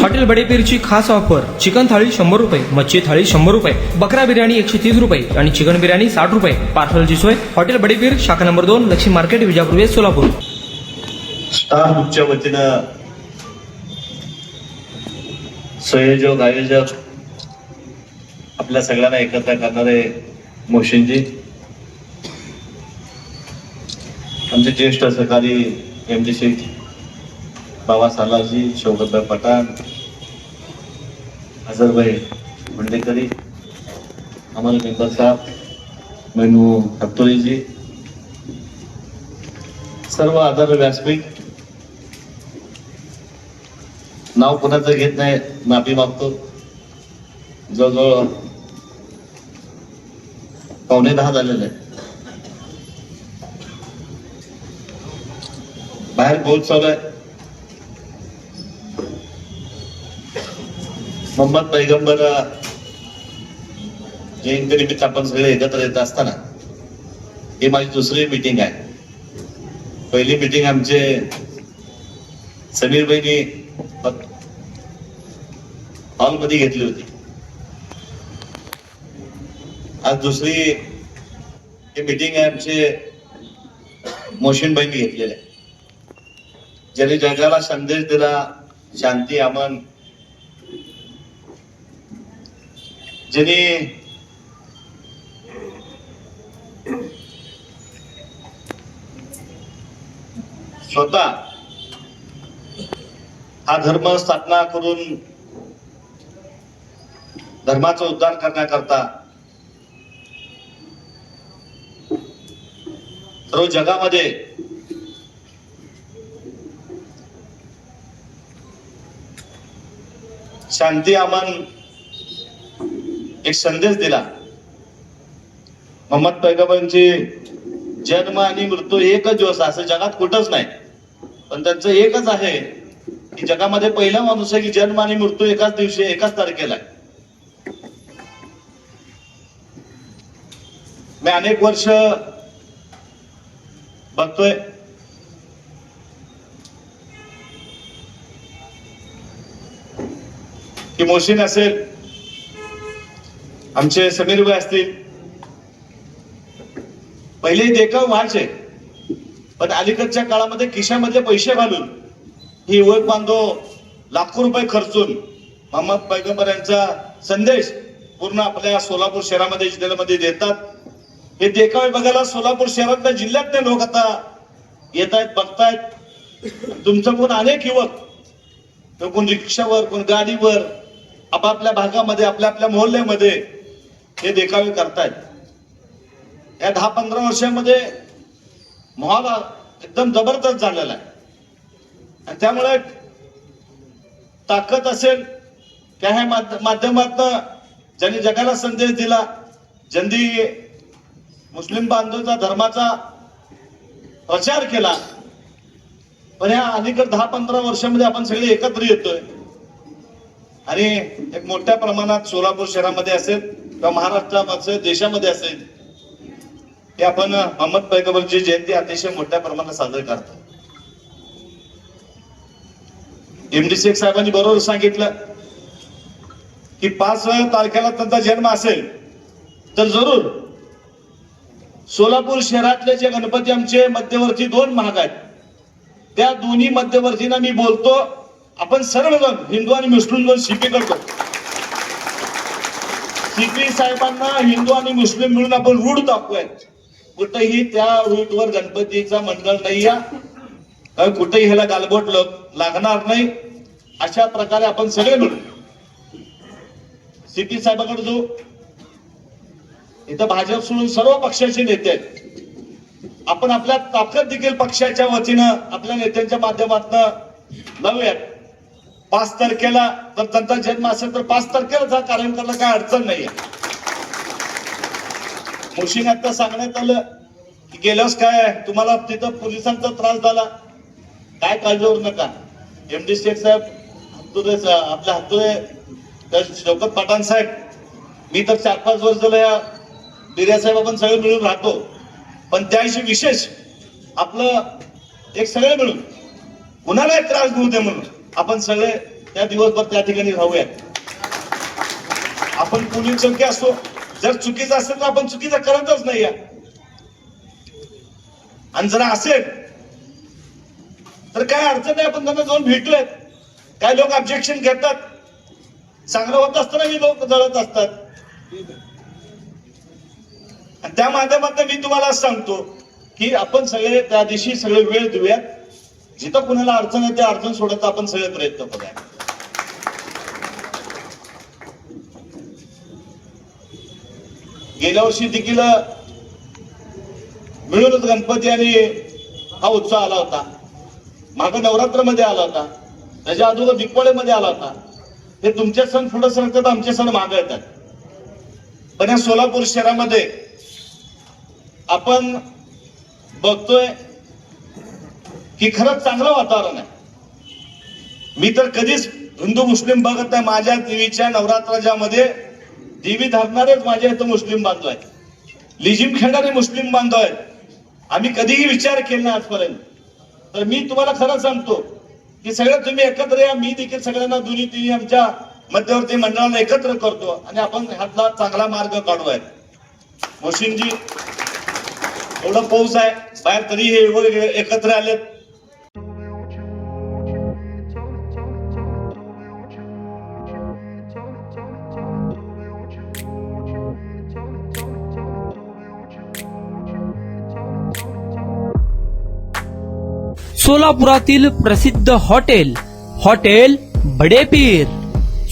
Hotel बडेपीरची खास offer. Chicken थाळी 100 रुपये, मच्छी थाळी 100 रुपये, बकरा बिर्याणी 130 रुपये आणि चिकन बिर्याणी 60 रुपये. पार्सलची सोय हॉटेल बडेपीर, शाखा number 2, Laxmi market, Vijapur west, Solapur. Star ग्रुपच्या वतीनं संयोजक आयोजक आपल्या सगळ्यांना एकत्र करणारे मोहसिनजी, आमचे ज्येष्ठ सहकारी MD शेख बाबा सालाजी, शौकतभाई पठाण, अझरभाई बंडेकरी, अमल मेंबर साहब, मेनू खत्तोरीजी, सर्व आदर व्यासपीठ. नाव कोणाचं घेत नाही, माफी मागतो. जवळजवळ 9:45 झालेलं आहे. बाहेर पाऊस चालू आहे. मोहम्मद पैगंबर जयंती निमित्त आपण सगळे एकत्र येत असताना ही माझी दुसरी मीटिंग आहे. पहिली मीटिंग आमचे समीर भाईनी हॉलमध्ये घेतली होती. आज दुसरी ही मीटिंग आहे आमचे मोहसिन भाईंनी घेतलेली आहे. ज्यांनी जगाला संदेश दिला, शांती, अमन, ज्यांनी स्वतः हा धर्म स्थापना करून धर्माचा उद्धार करण्याकरता सर्व जगामध्ये शांती, अमन एक संदेश दिला. मोहम्मद पैगंबरांची जन्म आणि मृत्यू एकच दिवस, असं जगात कुठंच नाही. पण त्यांचं एकच आहे की जगामध्ये पहिला माणूस आहे की जन्म आणि मृत्यू एकाच दिवशी, एकाच तारखेला आहे. मी अनेक वर्ष बघतोय की मोहसिन असेल, आमचे समीर भाई असतील, पहिले देखाव व्हायचे, पण अलीकडच्या काळामध्ये खिशामध्ये पैसे घालून ही ओळख बांधव लाखो रुपये खर्चून मोहम्मद पैगंबर यांचा संदेश पूर्ण आपल्या सोलापूर शहरामध्ये, जिल्ह्यामध्ये देतात. हे देखावे बघायला सोलापूर शहरातल्या जिल्ह्यातले लोक आता येत आहेत, बघतायत. तुमचं कोण अनेक युवक, कोण रिक्षावर, कोण गाडीवर, आपापल्या भागामध्ये, आपल्या आपल्या मोहल्ल्यामध्ये हे देखावे करतायत. या 10-15 वर्षामध्ये माहोल एकदम जबरदस्त झालेला आहे. आणि त्यामुळे ताकद असेल त्या ह्या माध्यमातून ज्यांनी जगाला संदेश दिला, ज्यांनी मुस्लिम बांधवांचा धर्माचा प्रचार केला. पण ह्या अलीकडे 10-15 वर्षामध्ये आपण सगळे एकत्र येतोय आणि एक मोठ्या प्रमाणात सोलापूर शहरामध्ये असेल किंवा महाराष्ट्रात असेल, देशामध्ये असेल, हे आपण मोहम्मद पैगंबरची जयंती अतिशय मोठ्या प्रमाणात साजरी करतो. MD शेख साहेबांनी बरोबर सांगितलं की 5 तारखेला त्यांचा जन्म असेल तर जरूर सोलापूर शहरातले जे गणपती आमचे मध्यवर्ती 2 महाग आहेत, त्या दोन्ही मध्यवर्तींना मी बोलतो, आपण सर्वजण हिंदू आणि मुस्लिम जण शिपी करतो. शिपी साहेबांना हिंदू आणि मुस्लिम मिळून आपण रूढ दाखवूयात. कुठेही त्या रूटवर गणपतीचा मंडळ नाही आहे, कुठेही ह्याला गालबोट लागणार नाही. अशा प्रकारे आपण सगळे मिळून सीपी साहेबांकडे जो इथं भाजप सोडून सर्व पक्षाचे नेते आहेत, आपण आपल्या ताकद देखील पक्षाच्या वतीनं आपल्या नेत्यांच्या माध्यमातून लावूयात. 5 तारखेला जर त्यांचा जन्म असेल तर 5 तारखेला कार्यक्रम करायला काय अडचण नाहीये. मोहसिन आता सांगण्यात आलं की गेल्यास काय तुम्हाला तिथं पोलिसांचा त्रास झाला, काय काळजी करू नका. MD शेख साहेब, आपल्या हातुरे शौकत पठाण साहेब, मी तर 4-5 वर्ष झालं या बिर्या साहेब आपण सगळे मिळून राहतो. पण त्याशी विशेष आपलं एक सगळे मिळून कुणालाही त्रास देऊ दे म्हणून आपण सगळे त्या दिवसभर त्या ठिकाणी राहूयात. आपण पोलीस चौकी असतो, जर चुकीचं असेल तर आपण चुकीचं करतच नाही. आणि जर असेल तर काय अडचण नाही, आपण त्यांना जाऊन भेटूयात. काय लोक ऑब्जेक्शन घेतात, चांगलं होत असताना ही लोक जळत असतात. आणि त्या माध्यमातून मी तुम्हाला सांगतो की आपण सगळे त्या दिवशी सगळे वेळ देऊयात. जिथं कुणाला अडचण आहे त्या अडचण सोडत आपण सगळे प्रयत्न करूया. गेल्या वर्षी देखील मिळूनच गणपती आणि हा उत्सव आला होता. मागे नवरात्रमध्ये आला होता, त्याच्या अगोदर दिवाळीमध्ये आला होता. हे तुमचे सण पुढे सरकतात, आमचे सण मागे येतात. पण या सोलापूर शहरामध्ये आपण बघतोय की खरंच चांगलं वातावरण आहे. मी तर कधीच हिंदू मुस्लिम बघत नाही. माझ्या देवीच्या नवरात्राच्या मध्ये देवी धरणारेच माझ्या इथं मुस्लिम बांधव आहेत, लिजिम खेळणारे मुस्लिम बांधव आहेत. आम्ही कधीही विचार केला नाही आजपर्यंत. तर मी तुम्हाला खरं सांगतो की सगळं तुम्ही एकत्र या. मी देखील सगळ्यांना दोन्ही तिन्ही आमच्या मध्यवर्ती मंडळाला एकत्र करतो आणि आपण ह्यातला चांगला मार्ग काढूयात. मोशीनजी एवढं पाऊस आहे बाहेर, तरी हे एवढे एकत्र आलेत. सोलापुरातील प्रसिद्ध हॉटेल हॉटेल बडेपीर.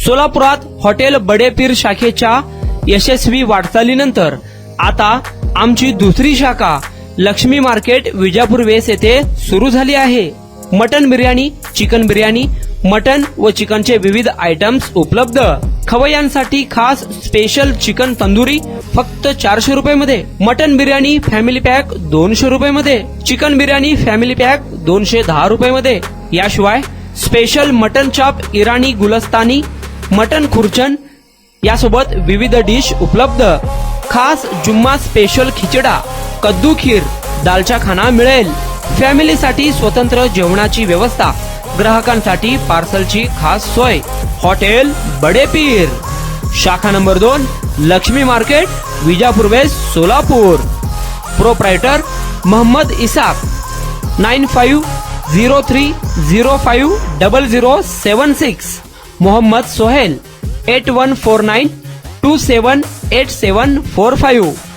सोलापुरात हॉटेल बडेपीर शाखेच्या यशस्वी वाटचालीनंतर आता आमची दुसरी शाखा लक्ष्मी मार्केट विजापूर वेस येथे सुरू झाली आहे. Mutton biryani, chicken biryani, mutton व चिकनचे विविध आयटम्स उपलब्ध. खवय्यांसाठी खास स्पेशल चिकन तंदुरी फक्त 400 रुपये मध्ये. मटन बिर्याणी फॅमिली पॅक 200 रुपये मध्ये. चिकन बिर्याणी फॅमिली पॅक 210 रुपये मध्ये. याशिवाय स्पेशल मटन चाप, इराणी गुलस्तानी, मटन खुर्चन यासोबत विविध डिश उपलब्ध. खास जुम्मा स्पेशल खिचडा, कद्दू खीर, दालचा खाना मिळेल. फॅमिलीसाठी स्वतंत्र जेवणाची व्यवस्था, ग्राहकांसाठी पार्सलची खास सोय. हॉटेल बडेपीर, शाखा number 2, Laxmi market, Vijapur west, Solapur. Proprietor Mohammad Ishaq. 9503050076. Mohammad Sohail. 8149278745.